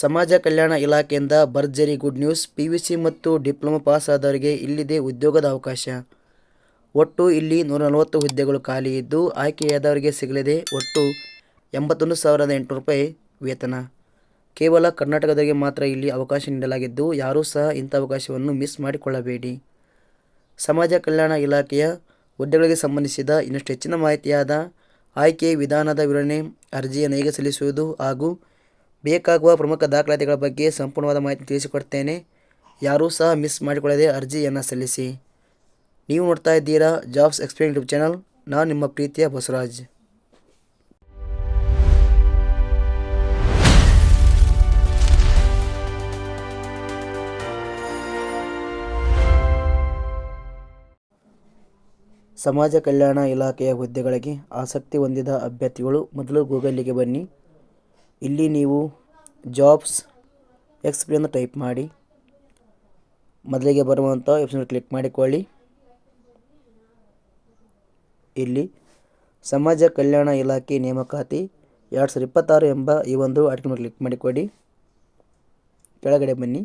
ಸಮಾಜ ಕಲ್ಯಾಣ ಇಲಾಖೆಯಿಂದ ಭರ್ಜರಿ ಗುಡ್ ನ್ಯೂಸ್. PUC ಮತ್ತು ಡಿಪ್ಲೊಮಾ ಪಾಸ್ ಆದವರಿಗೆ ಇಲ್ಲಿದೆ ಉದ್ಯೋಗದ ಅವಕಾಶ. ಒಟ್ಟು ಇಲ್ಲಿ 140 ಹುದ್ದೆಗಳು ಖಾಲಿ ಇದ್ದು ಆಯ್ಕೆಯಾದವರಿಗೆ ಸಿಗಲಿದೆ ಒಟ್ಟು 81,800 ರೂಪಾಯಿ ವೇತನ. ಕೇವಲ ಕರ್ನಾಟಕದವರಿಗೆ ಮಾತ್ರ ಇಲ್ಲಿ ಅವಕಾಶ ನೀಡಲಾಗಿದ್ದು ಯಾರೂ ಸಹ ಇಂಥ ಅವಕಾಶವನ್ನು ಮಿಸ್ ಮಾಡಿಕೊಳ್ಳಬೇಡಿ. ಸಮಾಜ ಕಲ್ಯಾಣ ಇಲಾಖೆಯ ಹುದ್ದೆಗಳಿಗೆ ಸಂಬಂಧಿಸಿದ ಇನ್ನಷ್ಟು ಹೆಚ್ಚಿನ ಮಾಹಿತಿಯಾದ ಆಯ್ಕೆ ವಿಧಾನದ ವಿವರಣೆ, ಅರ್ಜಿಯನ್ನು ಹೇಗೆ ಸಲ್ಲಿಸುವುದು ಹಾಗೂ ಬೇಕಾಗುವ ಪ್ರಮುಖ ದಾಖಲಾತಿಗಳ ಬಗ್ಗೆ ಸಂಪೂರ್ಣವಾದ ಮಾಹಿತಿ ತಿಳಿಸಿಕೊಡ್ತೇನೆ. ಯಾರೂ ಸಹ ಮಿಸ್ ಮಾಡಿಕೊಳ್ಳದೆ ಅರ್ಜಿಯನ್ನು ಸಲ್ಲಿಸಿ. ನೀವು ನೋಡ್ತಾ ಇದ್ದೀರಾ ಜಾಬ್ಸ್ ಎಕ್ಸ್ಪ್ಲೇನ್ ಯೂಟ್ಯೂಬ್ ಚಾನಲ್. ನಾನು ನಿಮ್ಮ ಪ್ರೀತಿಯ ಬಸವರಾಜ್. ಸಮಾಜ ಕಲ್ಯಾಣ ಇಲಾಖೆಯ ಹುದ್ದೆಗಳಿಗೆ ಆಸಕ್ತಿ ಹೊಂದಿದ ಅಭ್ಯರ್ಥಿಗಳು ಮೊದಲು ಗೂಗಲ್ಲಿಗೆ ಬನ್ನಿ. ಇಲ್ಲಿ ನೀವು ಜಾಬ್ಸ್ ಎಕ್ಸ್ಪ್ಲೇನ್ ಟೈಪ್ ಮಾಡಿ ಮೊದಲಿಗೆ ಬರುವಂಥ ವೆಬ್ಸೈಟ್ ಕ್ಲಿಕ್ ಮಾಡಿಕೊಳ್ಳಿ. ಇಲ್ಲಿ ಸಮಾಜ ಕಲ್ಯಾಣ ಇಲಾಖೆ ನೇಮಕಾತಿ 2026 ಎಂಬ ಈ ಒಂದು ಆರ್ಟಿಕಲ್ ಕ್ಲಿಕ್ ಮಾಡಿಕೊಡಿ. ಕೆಳಗಡೆ ಬನ್ನಿ.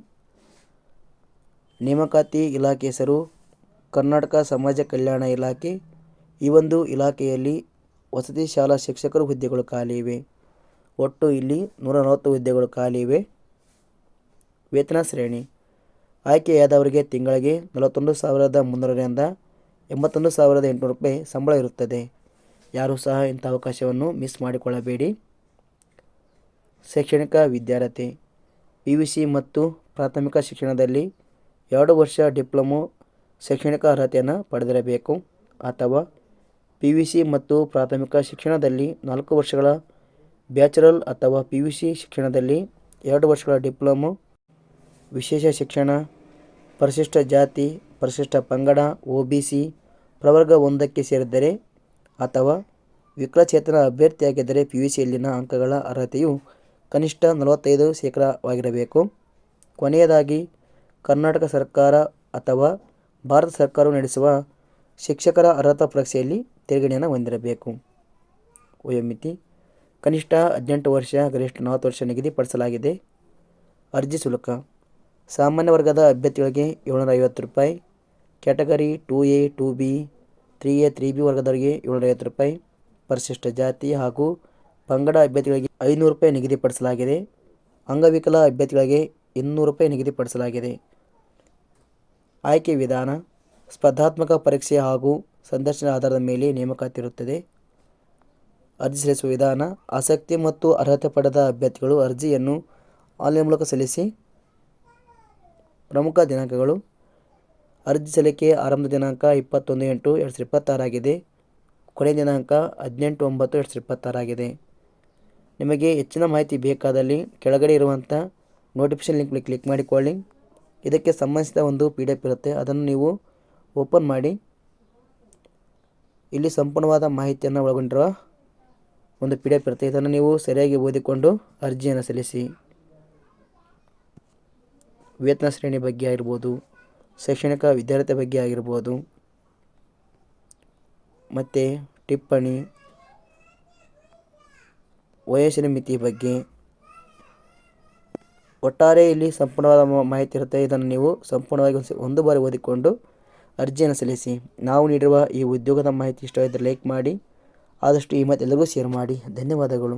ನೇಮಕಾತಿ ಇಲಾಖೆ ಹೆಸರು ಕರ್ನಾಟಕ ಸಮಾಜ ಕಲ್ಯಾಣ ಇಲಾಖೆ. ಈ ಒಂದು ಇಲಾಖೆಯಲ್ಲಿ ವಸತಿ ಶಾಲಾ ಶಿಕ್ಷಕರು ಹುದ್ದೆಗಳು ಖಾಲಿ ಇವೆ. ಒಟ್ಟು ಇಲ್ಲಿ 140 ಹುದ್ದೆಗಳು ಖಾಲಿ ಇವೆ. ವೇತನ ಶ್ರೇಣಿ ಆಯ್ಕೆಯಾದವರಿಗೆ ತಿಂಗಳಿಗೆ 41,300ರಿಂದ 81,800 ರೂಪಾಯಿ ಸಂಬಳ ಇರುತ್ತದೆ. ಯಾರೂ ಸಹ ಇಂಥ ಅವಕಾಶವನ್ನು ಮಿಸ್ ಮಾಡಿಕೊಳ್ಳಬೇಡಿ. ಶೈಕ್ಷಣಿಕ ವಿದ್ಯಾರ್ಹತೆ PUC ಮತ್ತು ಪ್ರಾಥಮಿಕ ಶಿಕ್ಷಣದಲ್ಲಿ 2 ವರ್ಷ ಡಿಪ್ಲೊಮೊ ಶೈಕ್ಷಣಿಕ ಅರ್ಹತೆಯನ್ನು ಪಡೆದಿರಬೇಕು ಅಥವಾ PUC ಮತ್ತು ಪ್ರಾಥಮಿಕ ಶಿಕ್ಷಣದಲ್ಲಿ 4 ವರ್ಷಗಳ ಬ್ಯಾಚಲರ್ ಅಥವಾ PUC ಶಿಕ್ಷಣದಲ್ಲಿ 2 ವರ್ಷಗಳ ಡಿಪ್ಲೊಮೊ, ವಿಶೇಷ ಶಿಕ್ಷಣ, ಪರಿಶಿಷ್ಟ ಜಾತಿ, ಪರಿಶಿಷ್ಟ ಪಂಗಡ, OBC ಪ್ರವರ್ಗ 1ಕ್ಕೆ ಸೇರಿದ್ದರೆ ಅಥವಾ ವಿಕಲಚೇತನ ಅಭ್ಯರ್ಥಿಯಾಗಿದ್ದರೆ PUCಯಲ್ಲಿನ ಅಂಕಗಳ ಅರ್ಹತೆಯು ಕನಿಷ್ಠ 45% ಕೊನೆಯದಾಗಿ ಕರ್ನಾಟಕ ಸರ್ಕಾರ ಅಥವಾ ಭಾರತ ಸರ್ಕಾರವು ನಡೆಸುವ ಶಿಕ್ಷಕರ ಅರ್ಹತಾ ಪರೀಕ್ಷೆಯಲ್ಲಿ ತೇರ್ಗಡೆಯನ್ನು ಹೊಂದಿರಬೇಕು. ವಯೋಮಿತಿ ಕನಿಷ್ಠ 18 ವರ್ಷ, ಗರಿಷ್ಠ 40 ವರ್ಷ ನಿಗದಿಪಡಿಸಲಾಗಿದೆ. ಅರ್ಜಿ ಶುಲ್ಕ ಸಾಮಾನ್ಯ ವರ್ಗದ ಅಭ್ಯರ್ಥಿಗಳಿಗೆ 750 ರೂಪಾಯಿ, category 2A, 2B, 3A, 3B ವರ್ಗದವರಿಗೆ 750 ರೂಪಾಯಿ, ಪರಿಶಿಷ್ಟ ಜಾತಿ ಹಾಗೂ ಪಂಗಡ ಅಭ್ಯರ್ಥಿಗಳಿಗೆ 500 ರೂಪಾಯಿ ನಿಗದಿಪಡಿಸಲಾಗಿದೆ. ಅಂಗವಿಕಲ ಅಭ್ಯರ್ಥಿಗಳಿಗೆ 200 ರೂಪಾಯಿ ನಿಗದಿಪಡಿಸಲಾಗಿದೆ. ಆಯ್ಕೆ ವಿಧಾನ ಸ್ಪರ್ಧಾತ್ಮಕ ಪರೀಕ್ಷೆ ಹಾಗೂ ಸಂದರ್ಶನ ಆಧಾರದ ಮೇಲೆ ನೇಮಕಾತಿ ಇರುತ್ತದೆ. ಅರ್ಜಿ ಸಲ್ಲಿಸುವ ವಿಧಾನ ಆಸಕ್ತಿ ಮತ್ತು ಅರ್ಹತೆ ಪಡೆದ ಅಭ್ಯರ್ಥಿಗಳು ಅರ್ಜಿಯನ್ನು ಆನ್ಲೈನ್ ಮೂಲಕ ಸಲ್ಲಿಸಿ. ಪ್ರಮುಖ ದಿನಾಂಕಗಳು ಅರ್ಜಿ ಸಲ್ಲಿಕೆ ಆರಂಭದ ದಿನಾಂಕ 21/8/2026 ಆಗಿದೆ. ಕೊನೆಯ ದಿನಾಂಕ 18/9/2026 ಆಗಿದೆ. ನಿಮಗೆ ಹೆಚ್ಚಿನ ಮಾಹಿತಿ ಬೇಕಾದಲ್ಲಿ ಕೆಳಗಡೆ ಇರುವಂಥ ನೋಟಿಫಿಕೇಶನ್ ಲಿಂಕ್ ಕ್ಲಿಕ್ ಮಾಡಿಕೊಳ್ಳಿ. ಇದಕ್ಕೆ ಸಂಬಂಧಿಸಿದ ಒಂದು PDF ಇರುತ್ತೆ, ಅದನ್ನು ನೀವು ಓಪನ್ ಮಾಡಿ. ಇಲ್ಲಿ ಸಂಪೂರ್ಣವಾದ ಮಾಹಿತಿಯನ್ನು ಒಳಗೊಂಡಿರುವ ಒಂದು PDF ಇರುತ್ತೆ. ಇದನ್ನು ನೀವು ಸರಿಯಾಗಿ ಓದಿಕೊಂಡು ಅರ್ಜಿಯನ್ನು ಸಲ್ಲಿಸಿ. ವೇತನ ಶ್ರೇಣಿ ಬಗ್ಗೆ ಆಗಿರ್ಬೋದು, ಶೈಕ್ಷಣಿಕ ವಿದ್ಯಾರ್ಥಿ ಬಗ್ಗೆ ಆಗಿರ್ಬೋದು, ಮತ್ತು ಟಿಪ್ಪಣಿ, ವಯಸ್ಸಿನ ಮಿತಿ ಬಗ್ಗೆ ಒಟ್ಟಾರೆ ಇಲ್ಲಿ ಸಂಪೂರ್ಣವಾದ ಮಾಹಿತಿ ಇರುತ್ತೆ. ಇದನ್ನು ನೀವು ಸಂಪೂರ್ಣವಾಗಿ ಒಂದು ಬಾರಿ ಓದಿಕೊಂಡು ಅರ್ಜಿಯನ್ನು ಸಲ್ಲಿಸಿ. ನಾವು ನೀಡಿರುವ ಈ ಉದ್ಯೋಗದ ಮಾಹಿತಿ ಇಷ್ಟವಾದರೆ ಲೈಕ್ ಮಾಡಿ, ಆದಷ್ಟು ಈ ಮಾಹಿತಿ ಎಲ್ಲರಿಗೂ ಶೇರ್ ಮಾಡಿ. ಧನ್ಯವಾದಗಳು.